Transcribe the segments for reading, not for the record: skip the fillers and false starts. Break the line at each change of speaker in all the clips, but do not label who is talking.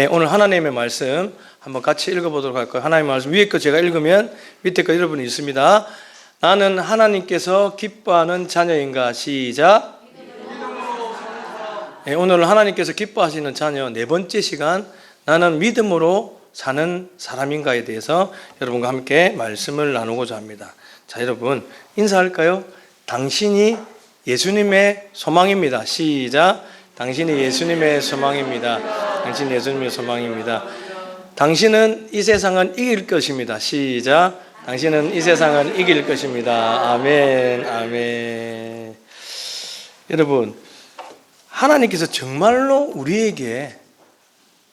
오늘 하나님의 말씀 한번 같이 읽어보도록 할 거예요. 하나님의 말씀 위에 거 제가 읽으면 밑에 거 여러분이 있습니다. 나는 하나님께서 기뻐하는 자녀인가? 시작. 오늘 하나님께서 기뻐하시는 자녀 네 번째 시간, 나는 믿음으로 사는 사람인가에 대해서 여러분과 함께 말씀을 나누고자 합니다. 자, 여러분 인사할까요? 당신이 예수님의 소망입니다. 시작. 당신이 예수님의 소망입니다. 당신이 예수님의 소망입니다. 당신은 이 세상은 이길 것입니다. 시작. 당신은 이 세상은 이길 것입니다. 아멘, 아멘. 여러분, 하나님께서 정말로 우리에게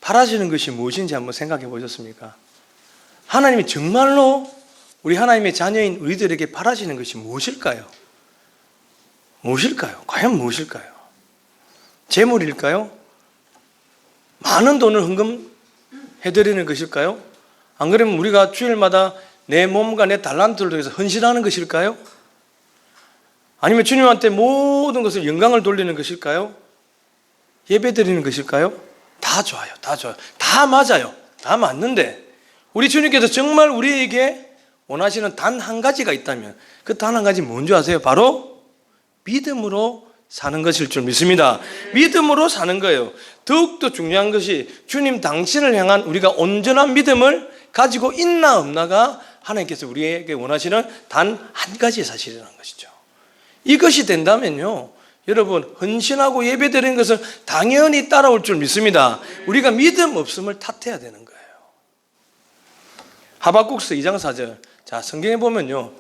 바라시는 것이 무엇인지 한번 생각해 보셨습니까? 하나님이 정말로 우리 하나님의 자녀인 우리들에게 바라시는 것이 무엇일까요? 무엇일까요? 과연 무엇일까요? 재물일까요? 많은 돈을 헌금해드리는 것일까요? 안 그러면 우리가 주일마다 내 몸과 내 달란트를 통해서 헌신하는 것일까요? 아니면 주님한테 모든 것을 영광을 돌리는 것일까요? 예배드리는 것일까요? 다 좋아요. 다 좋아요. 다 맞아요. 다 맞는데 우리 주님께서 정말 우리에게 원하시는 단 한 가지가 있다면 그 단 한 가지 뭔지 아세요? 바로 믿음으로 사는 것일 줄 믿습니다. 믿음으로 사는 거예요. 더욱더 중요한 것이 주님 당신을 향한 우리가 온전한 믿음을 가지고 있나 없나가 하나님께서 우리에게 원하시는 단 한 가지의 사실이라는 것이죠. 이것이 된다면요, 여러분 헌신하고 예배드리는 것은 당연히 따라올 줄 믿습니다. 우리가 믿음 없음을 탓해야 되는 거예요. 하박국서 2장 4절. 자, 성경에 보면요,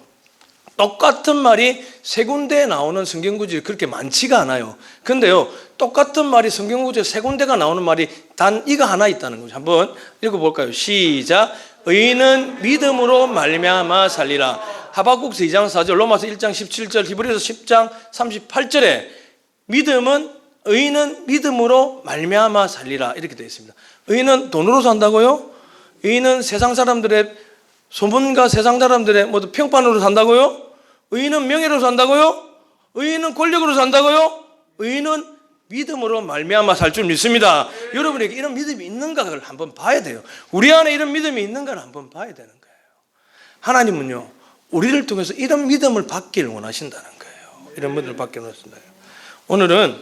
똑같은 말이 세 군데에 나오는 성경 구절이 그렇게 많지가 않아요. 근데요, 똑같은 말이 성경 구절 세 군데가 나오는 말이 단 이거 하나 있다는 거죠. 한번 읽어볼까요? 시작. 의인은 믿음으로 말미암아 살리라. 하박국서 2장 4절, 로마서 1장 17절, 히브리서 10장 38절에 의인은 믿음으로 말미암아 살리라 이렇게 되어 있습니다. 의인은 돈으로 산다고요? 의인은 세상 사람들의 소문과 세상 사람들의 모두 평판으로 산다고요? 의인은 명예로 산다고요? 의인은 권력으로 산다고요? 의인은 믿음으로 말미암아 살 줄 믿습니다. 여러분에게 이런 믿음이 있는가를 한번 봐야 돼요. 우리 안에 이런 믿음이 있는가를 한번 봐야 되는 거예요. 하나님은요, 우리를 통해서 이런 믿음을 받기를 원하신다는 거예요. 이런 믿음을 받기를 원하신다는 거예요.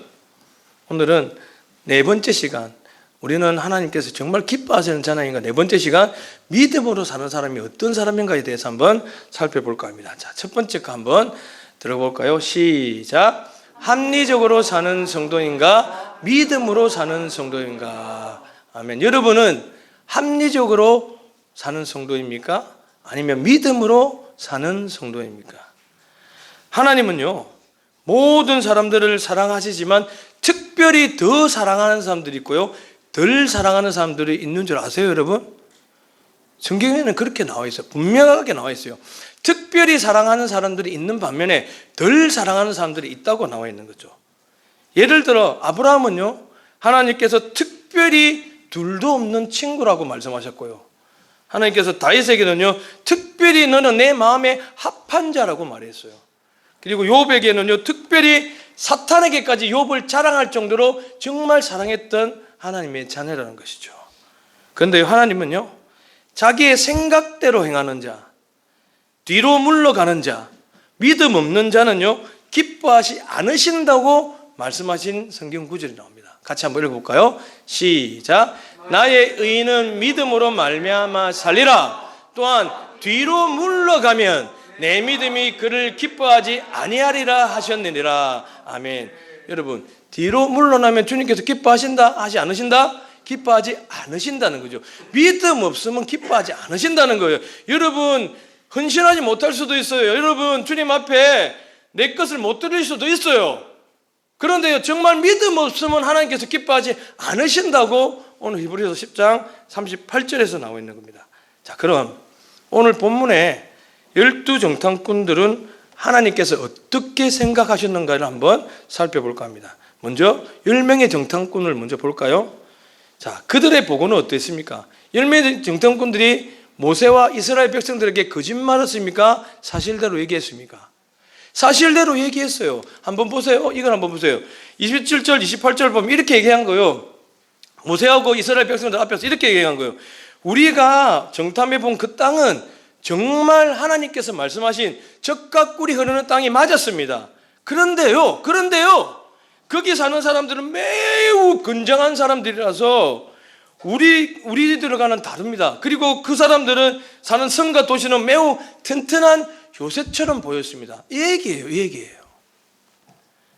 오늘은 네 번째 시간, 우리는 하나님께서 정말 기뻐하시는 자녀인가 네 번째 시간, 믿음으로 사는 사람이 어떤 사람인가에 대해서 한번 살펴볼까 합니다. 자, 첫 번째 거 한번 들어볼까요? 시작. 합리적으로 사는 성도인가? 믿음으로 사는 성도인가? 아멘. 여러분은 합리적으로 사는 성도입니까? 아니면 믿음으로 사는 성도입니까? 하나님은요, 모든 사람들을 사랑하시지만 특별히 더 사랑하는 사람들이 있고요, 덜 사랑하는 사람들이 있는 줄 아세요, 여러분? 성경에는 그렇게 나와 있어요. 분명하게 나와 있어요. 특별히 사랑하는 사람들이 있는 반면에 덜 사랑하는 사람들이 있다고 나와 있는 거죠. 예를 들어 아브라함은요, 하나님께서 특별히 둘도 없는 친구라고 말씀하셨고요, 하나님께서 다윗에게는요, 특별히 너는 내 마음에 합한 자라고 말했어요. 그리고 욥에게는요, 특별히 사탄에게까지 욥을 자랑할 정도로 정말 사랑했던 하나님의 자녀라는 것이죠. 그런데 하나님은요, 자기의 생각대로 행하는 자, 뒤로 물러가는 자, 믿음 없는 자는요, 기뻐하지 않으신다고 말씀하신 성경 구절이 나옵니다. 같이 한번 읽어볼까요? 시작. 나의 의인은 믿음으로 말미암아 살리라. 또한 뒤로 물러가면 내 믿음이 그를 기뻐하지 아니하리라 하셨느니라. 아멘. 여러분, 뒤로 물러나면 주님께서 기뻐하신다? 하지 않으신다? 기뻐하지 않으신다는 거죠. 믿음 없으면 기뻐하지 않으신다는 거예요. 여러분, 헌신하지 못할 수도 있어요. 여러분, 주님 앞에 내 것을 못 드릴 수도 있어요. 그런데요, 정말 믿음 없으면 하나님께서 기뻐하지 않으신다고 오늘 히브리서 10장 38절에서 나와 있는 겁니다. 자, 그럼 오늘 본문에 12정탐꾼들은 하나님께서 어떻게 생각하셨는가를 한번 살펴볼까 합니다. 먼저 10명의 정탐꾼을 먼저 볼까요? 자, 그들의 보고는 어땠습니까? 10명의 정탐꾼들이 모세와 이스라엘 백성들에게 거짓말을 했습니까? 사실대로 얘기했습니까? 사실대로 얘기했어요. 한번 보세요. 이걸 한번 보세요. 27절, 28절 보면 이렇게 얘기한 거예요. 모세하고 이스라엘 백성들 앞에서 이렇게 얘기한 거예요. 우리가 정탐해 본 그 땅은 정말 하나님께서 말씀하신 젖과 꿀이 흐르는 땅이 맞았습니다. 그런데요, 거기 사는 사람들은 매우 건장한 사람들이라서 우리들과는 다릅니다. 그리고 그 사람들은 사는 성과 도시는 매우 튼튼한 요새처럼 보였습니다. 이 얘기예요.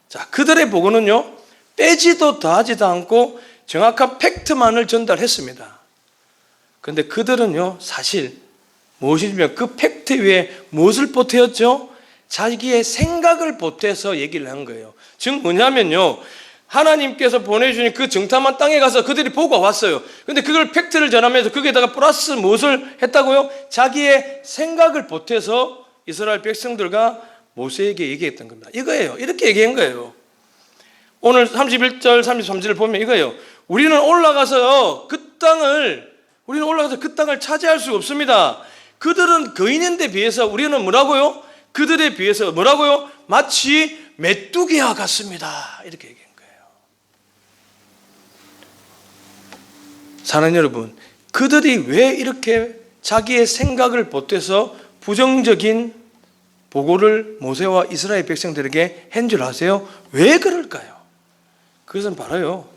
자, 그들의 보고는요, 빼지도 더하지도 않고 정확한 팩트만을 전달했습니다. 그런데 그들은요, 사실 무엇이냐면 그 팩트 위에 무엇을 보태었죠? 자기의 생각을 보태서 얘기를 한 거예요. 즉 뭐냐면요, 하나님께서 보내주신 그 정탐한 땅에 가서 그들이 보고 왔어요. 근데 그걸 팩트를 전하면서 거기에다가 플러스 무엇을 했다고요? 자기의 생각을 보태서 이스라엘 백성들과 모세에게 얘기했던 겁니다. 이거예요. 이렇게 얘기한 거예요. 오늘 31절 33절을 보면 이거예요. 우리는 올라가서 그 땅을 차지할 수 없습니다. 그들은 거인인데 비해서 우리는 뭐라고요? 그들에 비해서 뭐라고요? 마치 메뚜기와 같습니다. 이렇게 얘기한 거예요. 사랑하는 여러분, 그들이 왜 이렇게 자기의 생각을 보태서 부정적인 보고를 모세와 이스라엘 백성들에게 한 줄 아세요? 왜 그럴까요? 그것은 바로요,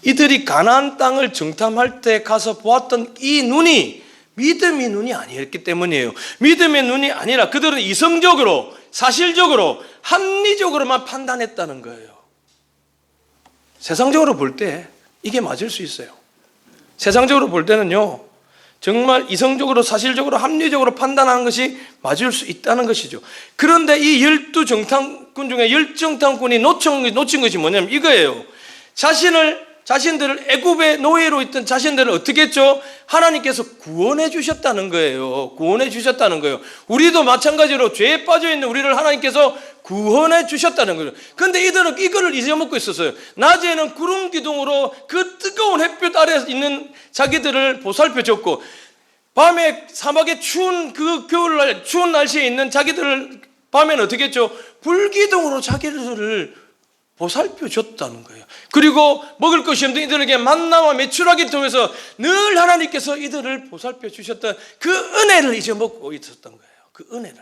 이들이 가나안 땅을 정탐할 때 가서 보았던 이 눈이 믿음의 눈이 아니었기 때문이에요. 믿음의 눈이 아니라 그들은 이성적으로, 사실적으로, 합리적으로만 판단했다는 거예요. 세상적으로 볼 때 이게 맞을 수 있어요. 세상적으로 볼 때는요, 정말 이성적으로, 사실적으로, 합리적으로 판단하는 것이 맞을 수 있다는 것이죠. 그런데 이 12정탐꾼 중에 10정탐꾼이 놓친 것이 뭐냐면 이거예요. 자신들을 애굽의 노예로 있던 자신들을 어떻게 했죠? 하나님께서 구원해 주셨다는 거예요. 구원해 주셨다는 거예요. 우리도 마찬가지로 죄에 빠져 있는 우리를 하나님께서 구원해 주셨다는 거예요. 그런데 이들은 이거를 잊어먹고 있었어요. 낮에는 구름 기둥으로 그 뜨거운 햇볕 아래 있는 자기들을 보살펴 줬고, 밤에 사막의 추운 그 겨울날 추운 날씨에 있는 자기들을 밤에는 어떻게 했죠? 불기둥으로 자기들을 보살펴 줬다는 거예요. 그리고 먹을 것이 없는 이들에게 만나와 메추라기를 통해서 늘 하나님께서 이들을 보살펴 주셨던 그 은혜를 잊어먹고 있었던 거예요. 그 은혜를.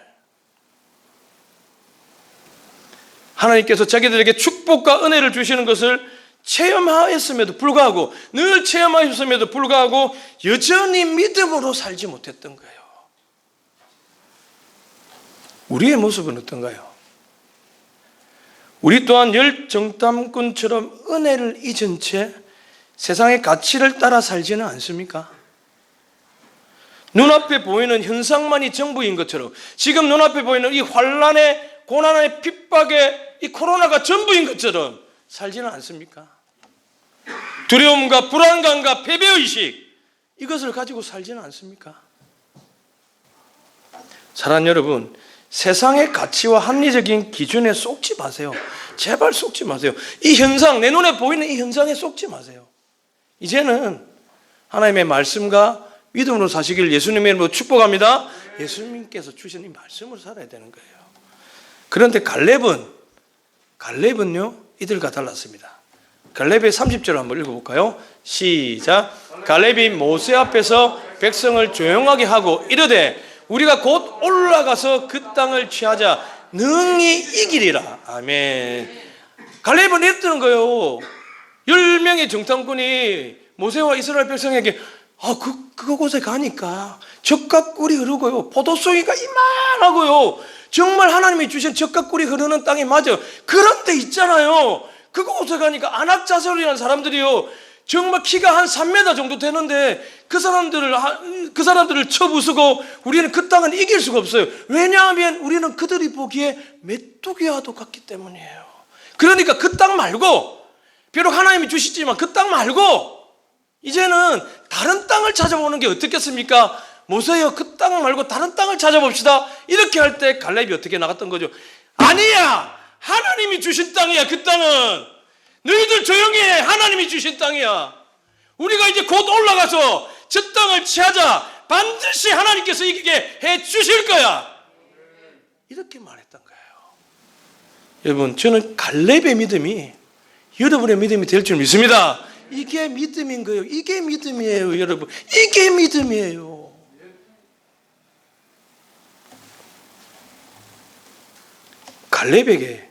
하나님께서 자기들에게 축복과 은혜를 주시는 것을 체험하였음에도 불구하고, 늘 체험하였음에도 불구하고 여전히 믿음으로 살지 못했던 거예요. 우리의 모습은 어떤가요? 우리 또한 열정탐꾼처럼 은혜를 잊은 채 세상의 가치를 따라 살지는 않습니까? 눈앞에 보이는 현상만이 전부인 것처럼, 지금 눈앞에 보이는 이 환난의, 고난의, 핍박의 이 코로나가 전부인 것처럼 살지는 않습니까? 두려움과 불안감과 패배의식, 이것을 가지고 살지는 않습니까? 사랑하는 여러분, 세상의 가치와 합리적인 기준에 속지 마세요. 제발 속지 마세요. 이 현상, 내 눈에 보이는 이 현상에 속지 마세요. 이제는 하나님의 말씀과 믿음으로 사시길 예수님의 이름으로 축복합니다. 예수님께서 주신 이 말씀으로 살아야 되는 거예요. 그런데 갈렙은요, 이들과 달랐습니다. 갈렙의 30절 한번 읽어볼까요? 시작. 갈렙이 모세 앞에서 백성을 조용하게 하고 이르되 우리가 곧 올라가서 그 땅을 취하자 능히 이기리라. 아멘. 갈렙은 이랬던 거예요. 10명의 정탐꾼이 모세와 이스라엘 백성에게 그곳에 가니까 젖과 꿀이 흐르고요, 포도송이가 이만하고요, 정말 하나님이 주신 젖과 꿀이 흐르는 땅이 맞아요. 그런데 있잖아요, 그곳에 가니까 안악자설이라는 사람들이요, 정말 키가 한 3m 정도 되는데 그 사람들을 쳐부수고 우리는 그 땅은 이길 수가 없어요. 왜냐하면 우리는 그들이 보기에 메뚜기와도 같기 때문이에요. 그러니까 그 땅 말고, 비록 하나님이 주시지만 그 땅 말고 이제는 다른 땅을 찾아보는 게 어떻겠습니까? 모세여, 그 땅 말고 다른 땅을 찾아봅시다. 이렇게 할 때 갈렙이 어떻게 나갔던 거죠? 아니야, 하나님이 주신 땅이야. 그 땅은 너희들 조용히 해. 하나님이 주신 땅이야. 우리가 이제 곧 올라가서 저 땅을 취하자. 반드시 하나님께서 이기게 해 주실 거야. 이렇게 말했던 거예요. 여러분, 저는 갈렙의 믿음이 여러분의 믿음이 될 줄 믿습니다. 이게 믿음인 거예요. 이게 믿음이에요, 여러분. 이게 믿음이에요. 갈렙에게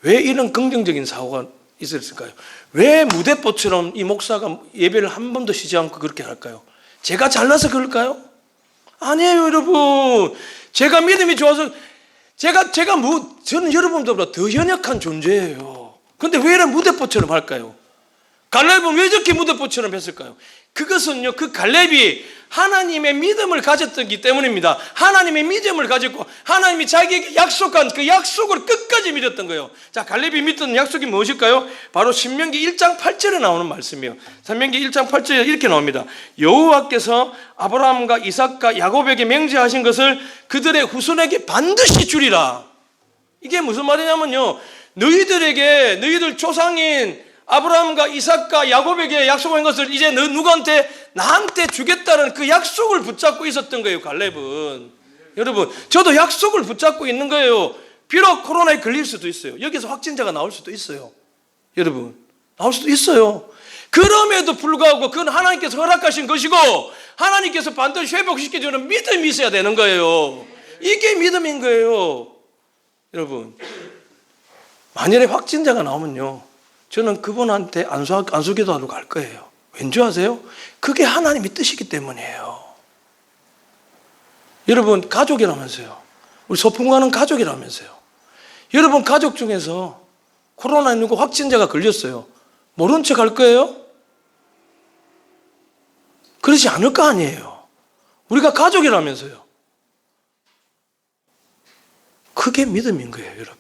왜 이런 긍정적인 사고가 있었을까요? 왜 무대뽀처럼 이 목사가 예배를 한 번도 쉬지 않고 그렇게 할까요? 제가 잘나서 그럴까요? 아니에요, 여러분. 제가 믿음이 좋아서 저는 여러분들보다 더 연약한 존재예요. 근데 왜 이런 무대뽀처럼 할까요? 갈렙은 왜 저렇게 무대뽀처럼 했을까요? 그것은요, 그 갈렙이 하나님의 믿음을 가졌기 때문입니다. 하나님의 믿음을 가졌고 하나님이 자기에게 약속한 그 약속을 끝까지 믿었던 거예요. 자, 갈렙이 믿던 약속이 무엇일까요? 바로 신명기 1장 8절에 나오는 말씀이에요. 신명기 1장 8절에 이렇게 나옵니다. 여호와께서 아브라함과 이삭과 야곱에게 맹세하신 것을 그들의 후손에게 반드시 주리라. 이게 무슨 말이냐면요, 너희들 조상인 아브라함과 이삭과 야곱에게 약속한 것을 이제 너 누구한테? 나한테 주겠다는 그 약속을 붙잡고 있었던 거예요, 갈렙은. 여러분, 저도 약속을 붙잡고 있는 거예요. 비록 코로나에 걸릴 수도 있어요. 여기서 확진자가 나올 수도 있어요. 여러분, 나올 수도 있어요. 그럼에도 불구하고 그건 하나님께서 허락하신 것이고 하나님께서 반드시 회복시켜주는 믿음이 있어야 되는 거예요. 이게 믿음인 거예요. 여러분, 만일에 확진자가 나오면요, 저는 그분한테 안수기도하러 갈 거예요. 왠지 아세요? 그게 하나님의 뜻이기 때문이에요. 여러분, 가족이라면서요. 우리 소풍 가는 가족이라면서요. 여러분, 가족 중에서 코로나19 확진자가 걸렸어요. 모른 척 할 거예요? 그러지 않을 거 아니에요. 우리가 가족이라면서요. 그게 믿음인 거예요, 여러분.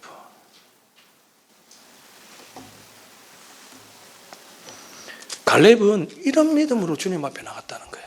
갈렙은 이런 믿음으로 주님 앞에 나갔다는 거예요.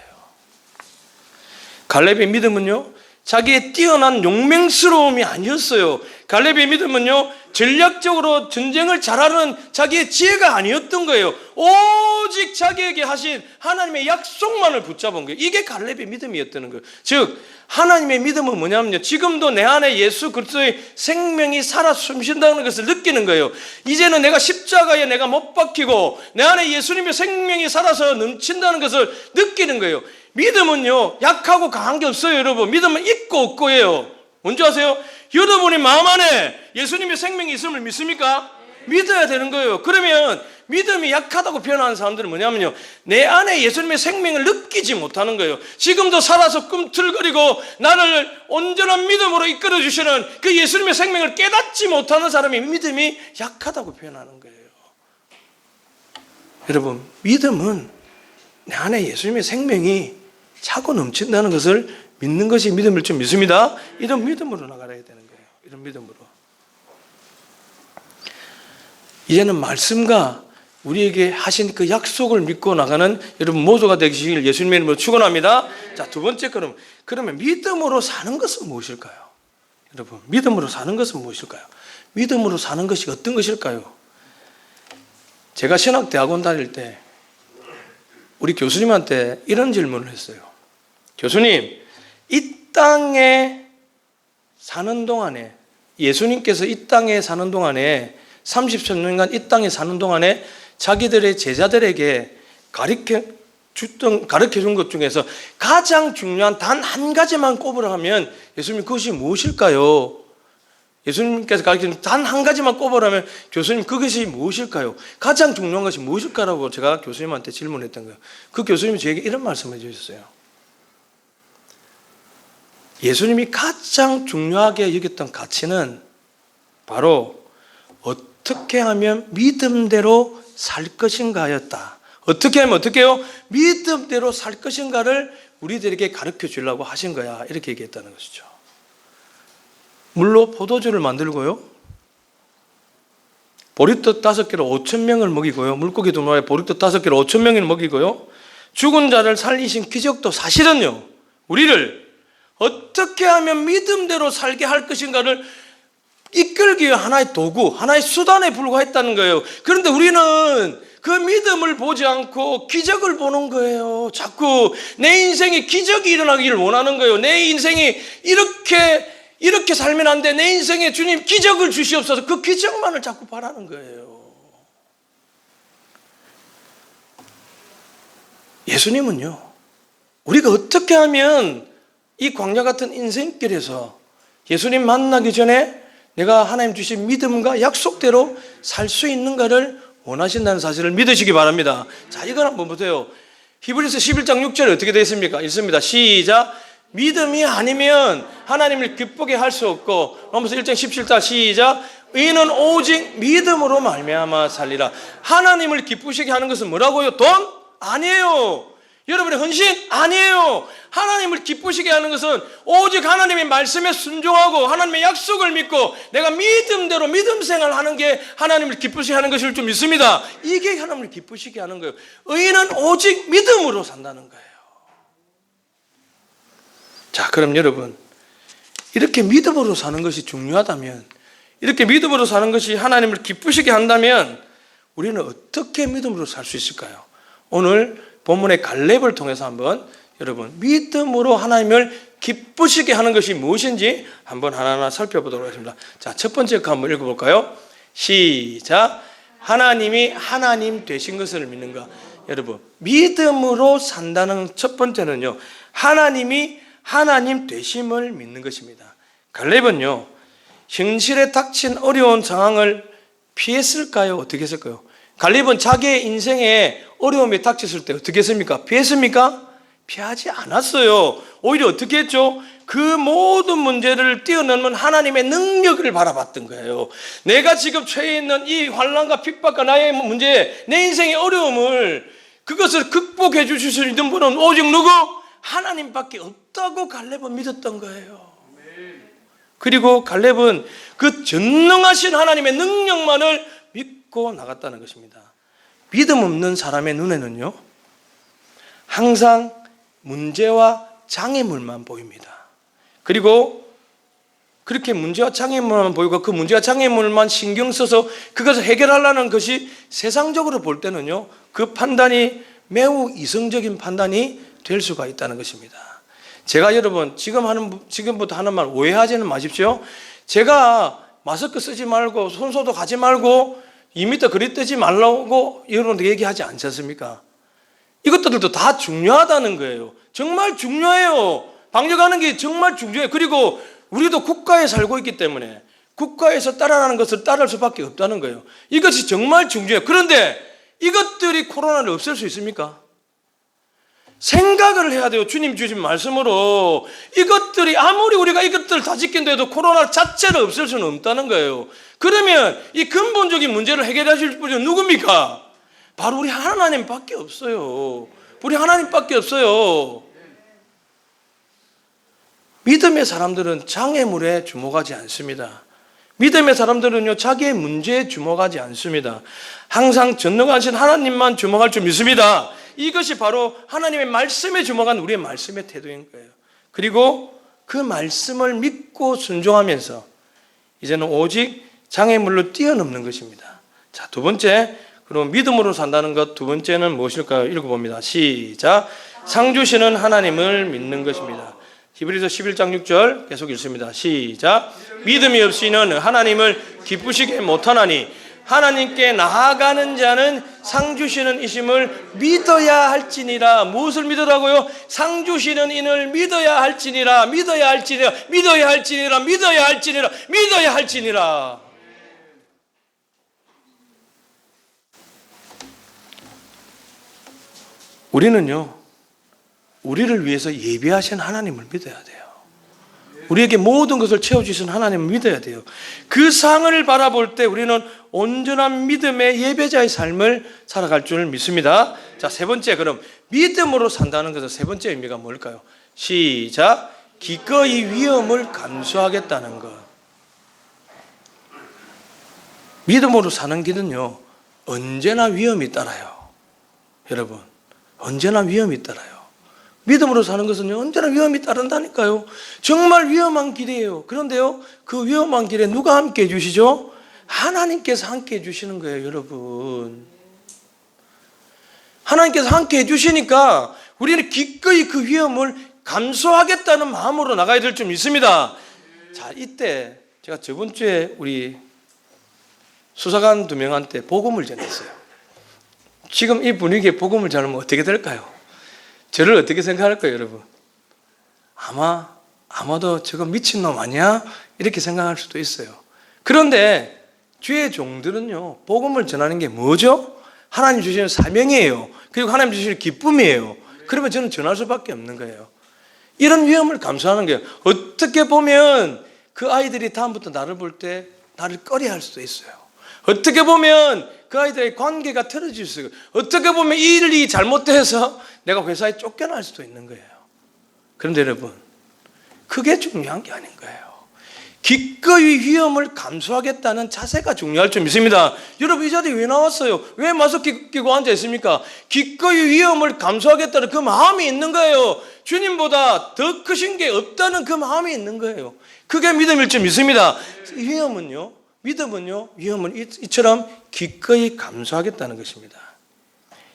갈렙의 믿음은요, 자기의 뛰어난 용맹스러움이 아니었어요. 갈렙의 믿음은요, 전략적으로 전쟁을 잘하는 자기의 지혜가 아니었던 거예요. 오직 자기에게 하신 하나님의 약속만을 붙잡은 거예요. 이게 갈렙의 믿음이었다는 거예요. 즉, 하나님의 믿음은 뭐냐면요, 지금도 내 안에 예수 그리스도의 생명이 살아 숨쉰다는 것을 느끼는 거예요. 이제는 내가 십자가에 내가 못 박히고 내 안에 예수님의 생명이 살아서 넘친다는 것을 느끼는 거예요. 믿음은요, 약하고 강한 게 없어요, 여러분. 믿음은 있고 없고예요. 뭔지 아세요? 여러분의 마음 안에 예수님의 생명이 있음을 믿습니까? 믿어야 되는 거예요. 그러면 믿음이 약하다고 표현하는 사람들은 뭐냐면요, 내 안에 예수님의 생명을 느끼지 못하는 거예요. 지금도 살아서 꿈틀거리고 나를 온전한 믿음으로 이끌어 주시는 그 예수님의 생명을 깨닫지 못하는 사람이 믿음이 약하다고 표현하는 거예요. 여러분, 믿음은 내 안에 예수님의 생명이 차고 넘친다는 것을 믿는 것이 믿음일 줄 믿습니다. 이런 믿음으로 나가야 되는 거예요. 이런 믿음으로. 이제는 말씀과 우리에게 하신 그 약속을 믿고 나가는 여러분 모두가 되시길 예수님의 이름으로 축원합니다. 자, 두 번째, 그러면 믿음으로 사는 것은 무엇일까요? 여러분, 믿음으로 사는 것은 무엇일까요? 믿음으로 사는 것이 어떤 것일까요? 제가 신학대학원 다닐 때 우리 교수님한테 이런 질문을 했어요. 교수님, 이 땅에 사는 동안에, 예수님께서 이 땅에 사는 동안에 33년간 이 땅에 사는 동안에 자기들의 제자들에게 가르쳐 준 것 중에서 가장 중요한 단 한 가지만 꼽으라면 예수님 그것이 무엇일까요? 예수님께서 가르치는 단 한 가지만 꼽으라면 교수님 그것이 무엇일까요? 가장 중요한 것이 무엇일까라고 제가 교수님한테 질문했던 거예요. 그 교수님이 저에게 이런 말씀을 해주셨어요. 예수님이 가장 중요하게 여겼던 가치는 바로 어떻게 하면 믿음대로 살 것인가였다. 어떻게 하면 어떻게요? 믿음대로 살 것인가를 우리들에게 가르쳐 주려고 하신 거야. 이렇게 얘기했다는 것이죠. 물로 포도주를 만들고요, 보리떡 5개로 5,000명을 먹이고요, 물고기 2마리에 보리떡 5개로 5,000명을 먹이고요, 죽은 자를 살리신 기적도 사실은요, 우리를 어떻게 하면 믿음대로 살게 할 것인가를 이끌기 위한 하나의 도구, 하나의 수단에 불과했다는 거예요. 그런데 우리는 그 믿음을 보지 않고 기적을 보는 거예요. 자꾸 내 인생에 기적이 일어나기를 원하는 거예요. 내 인생이 이렇게 살면 안 돼. 내 인생에 주님 기적을 주시옵소서. 그 기적만을 자꾸 바라는 거예요. 예수님은요, 우리가 어떻게 하면 이 광야 같은 인생길에서 예수님 만나기 전에 내가 하나님 주신 믿음과 약속대로 살 수 있는가를 원하신다는 사실을 믿으시기 바랍니다. 자, 이걸 한번 보세요. 히브리서 11장 6절에 어떻게 되어 있습니까? 읽습니다. 시작. 믿음이 아니면 하나님을 기쁘게 할 수 없고, 로마서 1장 17절 시작. 의인은 오직 믿음으로 말미암아 살리라. 하나님을 기쁘시게 하는 것은 뭐라고요? 돈? 아니에요. 여러분의 헌신? 아니에요. 하나님을 기쁘시게 하는 것은 오직 하나님의 말씀에 순종하고 하나님의 약속을 믿고 내가 믿음대로 믿음 생활하는 게 하나님을 기쁘시게 하는 것일 줄 믿습니다. 이게 하나님을 기쁘시게 하는 거예요. 의인은 오직 믿음으로 산다는 거예요. 자, 그럼 여러분, 이렇게 믿음으로 사는 것이 중요하다면, 이렇게 믿음으로 사는 것이 하나님을 기쁘시게 한다면 우리는 어떻게 믿음으로 살 수 있을까요? 오늘 본문의 갈렙을 통해서 한번 여러분 믿음으로 하나님을 기쁘시게 하는 것이 무엇인지 한번 하나하나 살펴보도록 하겠습니다. 자, 첫 번째 거 한번 읽어볼까요? 시작. 하나님이 하나님 되신 것을 믿는가. 여러분, 믿음으로 산다는 첫 번째는요, 하나님이 하나님 되심을 믿는 것입니다. 갈렙은요, 현실에 닥친 어려운 상황을 피했을까요? 어떻게 했을까요? 갈렙은 자기의 인생에 어려움이 닥쳤을 때 어떻게 했습니까? 피했습니까? 피하지 않았어요. 오히려 어떻게 했죠? 그 모든 문제를 뛰어넘는 하나님의 능력을 바라봤던 거예요. 내가 지금 처해 있는 이 환난과 핍박과 나의 문제, 내 인생의 어려움을, 그것을 극복해 주실 수 있는 분은 오직 누구? 하나님밖에 없다고 갈렙은 믿었던 거예요. 그리고 갈렙은 그 전능하신 하나님의 능력만을 믿고 나갔다는 것입니다. 믿음 없는 사람의 눈에는요, 항상 문제와 장애물만 보입니다. 그리고 그렇게 문제와 장애물만 보이고 그 문제와 장애물만 신경 써서 그것을 해결하려는 것이 세상적으로 볼 때는요, 그 판단이 매우 이성적인 판단이 될 수가 있다는 것입니다. 제가 여러분 지금부터 하는 말 오해하지는 마십시오. 제가 마스크 쓰지 말고 손 소독하지 말고 2m 거리 뜨지 말라고 여러분들 얘기하지 않지 않습니까? 이것들도 다 중요하다는 거예요. 정말 중요해요. 방역하는 게 정말 중요해요. 그리고 우리도 국가에 살고 있기 때문에 국가에서 따라하는 것을 따를 수밖에 없다는 거예요. 이것이 정말 중요해요. 그런데 이것들이 코로나를 없앨 수 있습니까? 생각을 해야 돼요. 주님 주신 말씀으로 이것들이 아무리 우리가 이것들을 다 지킨다해도 코로나 자체를 없앨 수는 없다는 거예요. 그러면 이 근본적인 문제를 해결하실 분이 누굽니까? 바로 우리 하나님밖에 없어요. 우리 하나님밖에 없어요. 믿음의 사람들은 장애물에 주목하지 않습니다. 믿음의 사람들은요, 자기의 문제에 주목하지 않습니다. 항상 전능하신 하나님만 주목할 줄 믿습니다. 이것이 바로 하나님의 말씀에 주목한 우리의 말씀의 태도인 거예요. 그리고 그 말씀을 믿고 순종하면서 이제는 오직 장애물로 뛰어넘는 것입니다. 자, 두 번째, 그럼 믿음으로 산다는 것 두 번째는 무엇일까요? 읽어봅니다. 시작. 상 주시는 하나님을 믿는 것입니다. 히브리서 11장 6절 계속 읽습니다. 시작. 믿음이 없이는 하나님을 기쁘시게 못하나니 하나님께 나아가는 자는 상 주시는 이심을 믿어야 할지니라. 무엇을 믿으라고요? 상 주시는 이를 믿어야 할지니라. 믿어야 할지니라. 믿어야 할지니라. 믿어야 할지니라. 믿어야 할지니라. 우리는요, 우리를 위해서 예비하신 하나님을 믿어야 돼요. 우리에게 모든 것을 채워주신 하나님을 믿어야 돼요. 그 상을 바라볼 때 우리는 온전한 믿음의 예배자의 삶을 살아갈 줄 믿습니다. 자, 세 번째, 그럼 믿음으로 산다는 것은 세 번째 의미가 뭘까요? 시작. 기꺼이 위험을 감수하겠다는 것. 믿음으로 사는 길은요, 언제나 위험이 따라요. 여러분, 언제나 위험이 따라요. 믿음으로 사는 것은 언제나 위험이 따른다니까요. 정말 위험한 길이에요. 그런데요, 그 위험한 길에 누가 함께 해주시죠? 하나님께서 함께 해주시는 거예요, 여러분. 하나님께서 함께 해주시니까 우리는 기꺼이 그 위험을 감수하겠다는 마음으로 나가야 될 줄 믿습니다. 자, 이때 제가 저번 주에 우리 수사관 2명한테 복음을 전했어요. 지금 이 분위기에 복음을 전하면 어떻게 될까요? 저를 어떻게 생각할까요, 여러분? 아마도 저거 미친놈 아니야? 이렇게 생각할 수도 있어요. 그런데 주의 종들은요, 복음을 전하는 게 뭐죠? 하나님 주시는 사명이에요. 그리고 하나님 주시는 기쁨이에요. 그러면 저는 전할 수밖에 없는 거예요. 이런 위험을 감수하는 거예요. 어떻게 보면 그 아이들이 다음부터 나를 볼 때 나를 꺼려할 수도 있어요. 어떻게 보면 그 아이들의 관계가 틀어질 수 있어요. 어떻게 보면 이 일이 잘못돼서 내가 회사에 쫓겨날 수도 있는 거예요. 그런데 여러분, 그게 중요한 게 아닌 거예요. 기꺼이 위험을 감수하겠다는 자세가 중요할 줄 믿습니다. 여러분, 이 자리에 왜 나왔어요? 왜 마스크 끼고 앉아 있습니까? 기꺼이 위험을 감수하겠다는 그 마음이 있는 거예요. 주님보다 더 크신 게 없다는 그 마음이 있는 거예요. 그게 믿음일 줄 믿습니다. 위험은요, 위험은 이처럼 기꺼이 감수하겠다는 것입니다.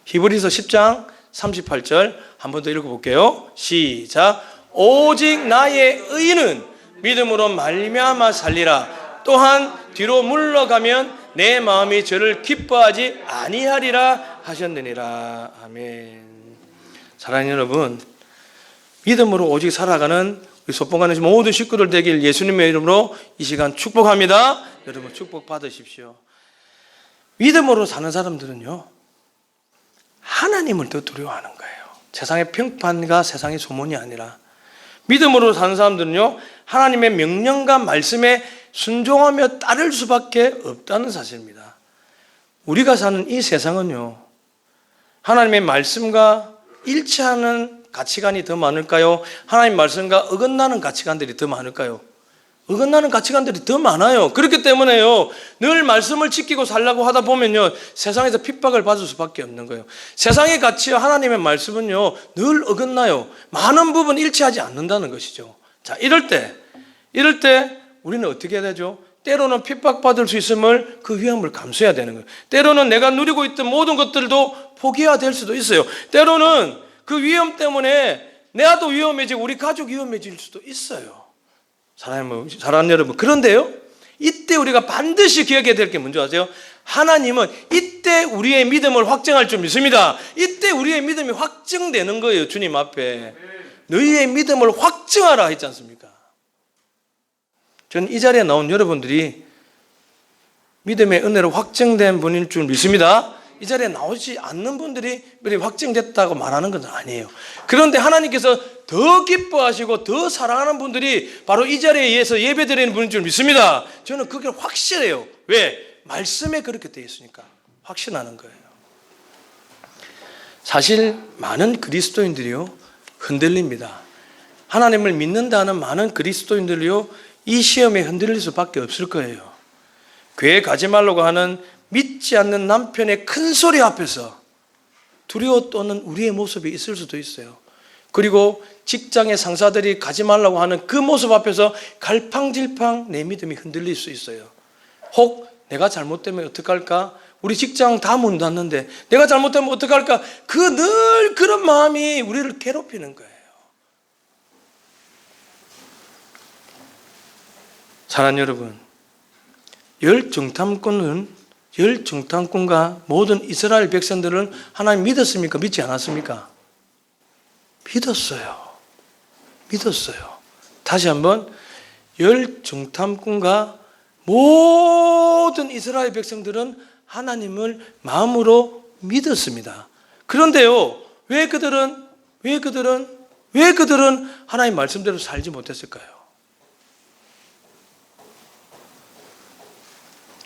히브리서 10장 38절 한 번 더 읽어볼게요. 시작. 오직 나의 의는 믿음으로 말미암아 살리라. 또한 뒤로 물러가면 내 마음이 저를 기뻐하지 아니하리라 하셨느니라. 아멘. 사랑하는 여러분, 믿음으로 오직 살아가는 우리 소풍가는 모든 식구들 되길 예수님의 이름으로 이 시간 축복합니다. 여러분 축복 받으십시오. 믿음으로 사는 사람들은요, 하나님을 더 두려워하는 거예요. 세상의 평판과 세상의 소문이 아니라. 믿음으로 사는 사람들은요, 하나님의 명령과 말씀에 순종하며 따를 수밖에 없다는 사실입니다. 우리가 사는 이 세상은요, 하나님의 말씀과 일치하는 가치관이 더 많을까요? 하나님 말씀과 어긋나는 가치관들이 더 많을까요? 어긋나는 가치관들이 더 많아요. 그렇기 때문에요, 늘 말씀을 지키고 살려고 하다 보면요, 세상에서 핍박을 받을 수밖에 없는 거예요. 세상의 가치와 하나님의 말씀은요, 늘 어긋나요. 많은 부분 일치하지 않는다는 것이죠. 자, 이럴 때 우리는 어떻게 해야 되죠? 때로는 핍박받을 수 있음을, 그 위험을 감수해야 되는 거예요. 때로는 내가 누리고 있던 모든 것들도 포기해야 될 수도 있어요. 때로는 그 위험 때문에 나도 위험해지고 우리 가족이 위험해질 수도 있어요. 사랑하는 여러분, 그런데요, 이때 우리가 반드시 기억해야 될 게 뭔지 아세요? 하나님은 이때 우리의 믿음을 확증할 줄 믿습니다. 이때 우리의 믿음이 확증되는 거예요. 주님 앞에 너희의 믿음을 확증하라 했지 않습니까? 저는 이 자리에 나온 여러분들이 믿음의 은혜로 확증된 분일 줄 믿습니다. 이 자리에 나오지 않는 분들이 확증됐다고 말하는 건 아니에요. 그런데 하나님께서 더 기뻐하시고 더 사랑하는 분들이 바로 이 자리에 의해서 예배드리는 분인 줄 믿습니다. 저는 그게 확실해요. 왜? 말씀에 그렇게 되어 있으니까 확신하는 거예요. 사실 많은 그리스도인들이요, 흔들립니다. 하나님을 믿는다는 많은 그리스도인들이요, 이 시험에 흔들릴 수밖에 없을 거예요. 교회 가지 말라고 하는 믿지 않는 남편의 큰 소리 앞에서 두려워 떠는 우리의 모습이 있을 수도 있어요. 그리고 직장의 상사들이 가지 말라고 하는 그 모습 앞에서 갈팡질팡 내 믿음이 흔들릴 수 있어요. 혹 내가 잘못되면 어떡할까? 우리 직장 다 문 닫는데 내가 잘못되면 어떡할까? 늘 그런 마음이 우리를 괴롭히는 거예요. 사랑하는 여러분, 열 정탐꾼과 모든 이스라엘 백성들을 하나님 믿었습니까? 믿지 않았습니까? 믿었어요. 다시 한번, 열 정탐꾼과 모든 이스라엘 백성들은 하나님을 마음으로 믿었습니다. 그런데요, 왜 그들은 하나님 말씀대로 살지 못했을까요?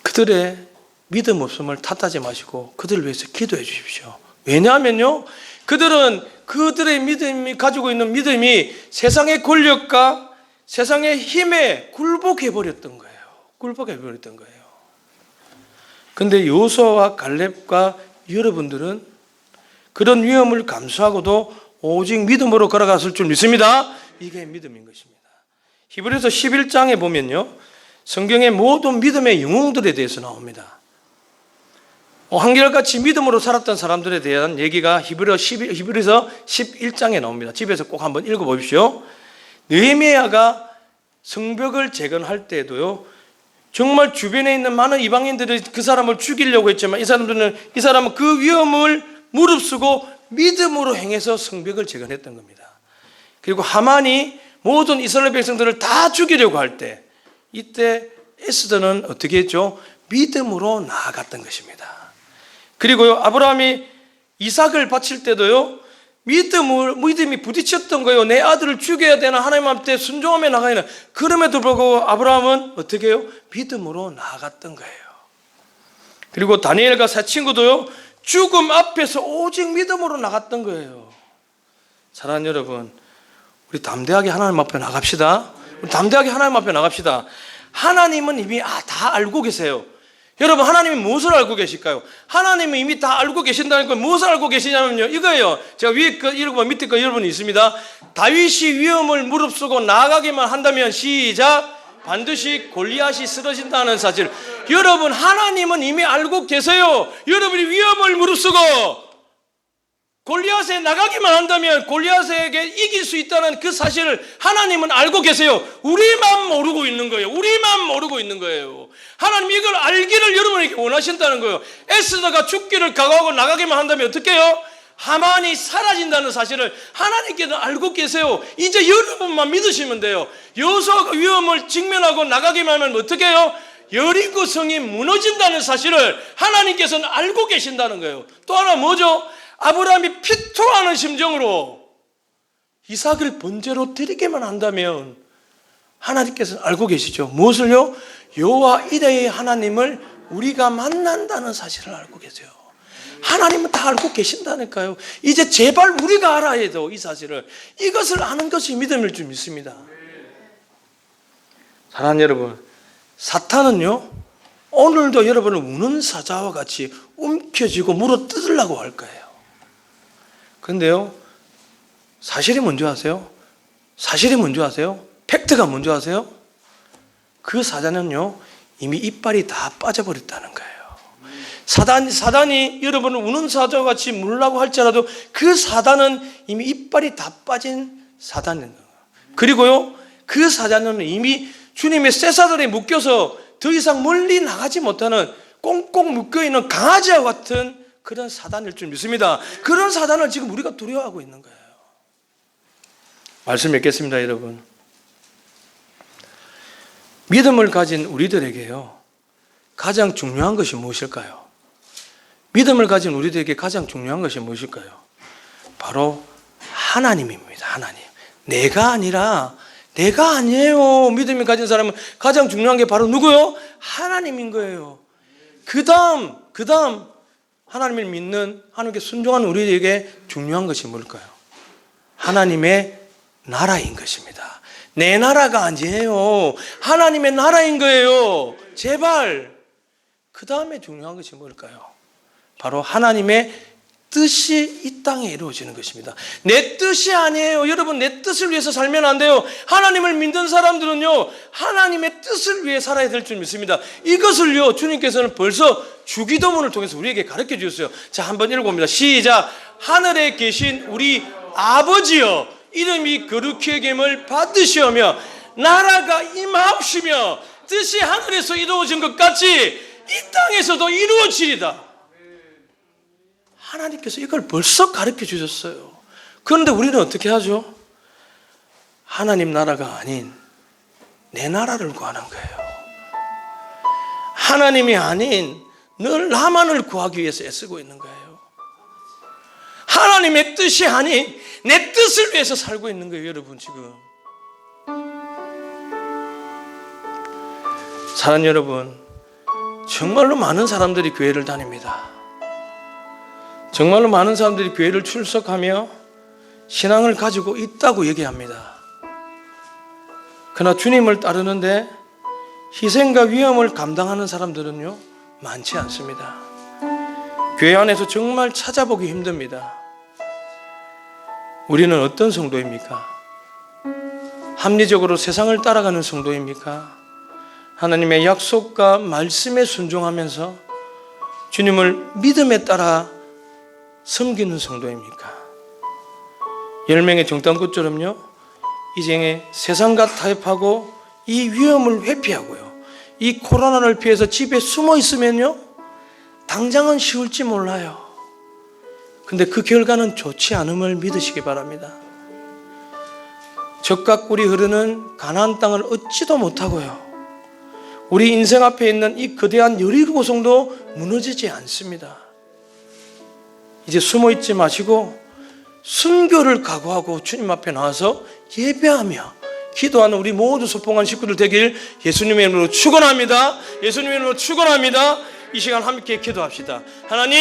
그들의 믿음 없음을 탓하지 마시고 그들을 위해서 기도해 주십시오. 왜냐하면요, 그들의 믿음이 가지고 있는 믿음이 세상의 권력과 세상의 힘에 굴복해 버렸던 거예요. 그런데 여호수아와 갈렙과 여러분들은 그런 위험을 감수하고도 오직 믿음으로 걸어갔을 줄 믿습니다. 이게 믿음인 것입니다. 히브리서 11장에 보면요, 성경의 모든 믿음의 영웅들에 대해서 나옵니다. 한결같이 믿음으로 살았던 사람들에 대한 얘기가 히브리서 11장에 나옵니다. 집에서 꼭 한번 읽어보십시오. 느헤미야가 성벽을 재건할 때에도요, 정말 주변에 있는 많은 이방인들이 그 사람을 죽이려고 했지만 이 사람은 그 위험을 무릅쓰고 믿음으로 행해서 성벽을 재건했던 겁니다. 그리고 하만이 모든 이스라엘 백성들을 다 죽이려고 할 때, 이때 에스더는 어떻게 했죠? 믿음으로 나아갔던 것입니다. 그리고요, 아브라함이 이삭을 바칠 때도요, 믿음이 부딪혔던 거예요. 내 아들을 죽여야 되나, 하나님한테 순종하며 나가야 되나. 그럼에도 불구하고 아브라함은 어떻게 해요? 믿음으로 나아갔던 거예요. 그리고 다니엘과 세 친구도요, 죽음 앞에서 오직 믿음으로 나갔던 거예요. 사랑하는 여러분, 우리 담대하게 하나님 앞에 나갑시다. 우리 담대하게 하나님 앞에 나갑시다. 하나님은 이미 다 알고 계세요. 여러분, 하나님이 무엇을 알고 계실까요? 하나님은 이미 다 알고 계신다는 건 무엇을 알고 계시냐면요, 이거예요. 제가 위에 거 읽으면 밑에 거 여러분 있습니다. 다윗이 위험을 무릅쓰고 나아가기만 한다면, 시작, 반드시 골리앗이 쓰러진다는 사실. 여러분, 하나님은 이미 알고 계세요. 여러분이 위험을 무릅쓰고 골리앗에 나가기만 한다면 골리앗에게 이길 수 있다는 그 사실을 하나님은 알고 계세요. 우리만 모르고 있는 거예요. 우리만 모르고 있는 거예요. 하나님 이걸 알기를 여러분에게 원하신다는 거예요. 에스더가 죽기를 각오하고 나가기만 한다면 어떻게 해요? 하만이 사라진다는 사실을 하나님께서 알고 계세요. 이제 여러분만 믿으시면 돼요. 여호수아가 위험을 직면하고 나가기만 하면 어떻게 해요? 여리고 성이 무너진다는 사실을 하나님께서는 알고 계신다는 거예요. 또 하나 뭐죠? 아브라함이 피토하는 심정으로 이삭을 번제로 드리게만 한다면 하나님께서는 알고 계시죠. 무엇을요? 여호와 이레의 하나님을 우리가 만난다는 사실을 알고 계세요. 하나님은 다 알고 계신다니까요. 이제 제발 우리가 알아야 돼요. 이 사실을. 이것을 아는 것이 믿음일 줄 믿습니다. 사랑하는 여러분, 사탄은요, 오늘도 여러분을 우는 사자와 같이 움켜쥐고 물어 뜯으려고 할 거예요. 그런데요, 사실이 뭔지 아세요? 사실이 뭔지 아세요? 팩트가 뭔지 아세요? 그 사자는요, 이미 이빨이 다 빠져버렸다는 거예요. 사단이 여러분을 우는 사자와 같이 물으려고 할지라도 그 사단은 이미 이빨이 다 빠진 사단인 거예요. 그리고요, 그 사자는 이미 주님의 쇠사슬에 묶여서 더 이상 멀리 나가지 못하는 꽁꽁 묶여있는 강아지와 같은 그런 사단일 줄 믿습니다. 그런 사단을 지금 우리가 두려워하고 있는 거예요. 말씀 읽겠습니다, 여러분. 믿음을 가진 우리들에게요, 가장 중요한 것이 무엇일까요? 믿음을 가진 우리들에게 가장 중요한 것이 무엇일까요? 바로 하나님입니다. 하나님. 내가 아니에요. 믿음을 가진 사람은 가장 중요한 게 바로 누구요? 하나님인 거예요. 그 다음 하나님을 믿는, 하나님께 순종하는 우리에게 중요한 것이 뭘까요? 하나님의 나라인 것입니다. 내 나라가 아니에요. 하나님의 나라인 거예요. 제발. 그 다음에 중요한 것이 뭘까요? 바로 하나님의 뜻이 이 땅에 이루어지는 것입니다. 내 뜻이 아니에요. 여러분, 내 뜻을 위해서 살면 안 돼요. 하나님을 믿는 사람들은요, 하나님의 뜻을 위해 살아야 될 줄 믿습니다. 이것을요, 주님께서는 벌써 주기도문을 통해서 우리에게 가르쳐 주셨어요. 자, 한번 읽어봅니다. 시작. 하늘에 계신 우리 아버지여, 이름이 거룩히 여김을 받으시오며 나라가 임하옵시며 뜻이 하늘에서 이루어진 것 같이 이 땅에서도 이루어지리다. 하나님께서 이걸 벌써 가르쳐 주셨어요. 그런데 우리는 어떻게 하죠? 하나님 나라가 아닌 내 나라를 구하는 거예요. 하나님이 아닌 늘 나만을 구하기 위해서 애쓰고 있는 거예요. 하나님의 뜻이 아닌 내 뜻을 위해서 살고 있는 거예요, 여러분. 지금 사랑하는 여러분, 정말로 많은 사람들이 교회를 다닙니다. 정말로 많은 사람들이 교회를 출석하며 신앙을 가지고 있다고 얘기합니다. 그러나 주님을 따르는데 희생과 위험을 감당하는 사람들은요, 많지 않습니다. 교회 안에서 정말 찾아보기 힘듭니다. 우리는 어떤 성도입니까? 합리적으로 세상을 따라가는 성도입니까? 하나님의 약속과 말씀에 순종하면서 주님을 믿음에 따라 섬기는 성도입니까? 10명의 정탐꾼처럼요, 이제 세상과 타협하고 이 위험을 회피하고요, 이 코로나를 피해서 집에 숨어 있으면요, 당장은 쉬울지 몰라요. 근데 그 결과는 좋지 않음을 믿으시기 바랍니다. 적과 꿀이 흐르는 가나안 땅을 얻지도 못하고요, 우리 인생 앞에 있는 이 거대한 여리고성도 무너지지 않습니다. 이제 숨어있지 마시고 순교를 각오하고 주님 앞에 나와서 예배하며 기도하는 우리 모두 소풍한 식구들 되길 예수님의 이름으로 축원합니다. 예수님의 이름으로 축원합니다. 이 시간 함께 기도합시다. 하나님,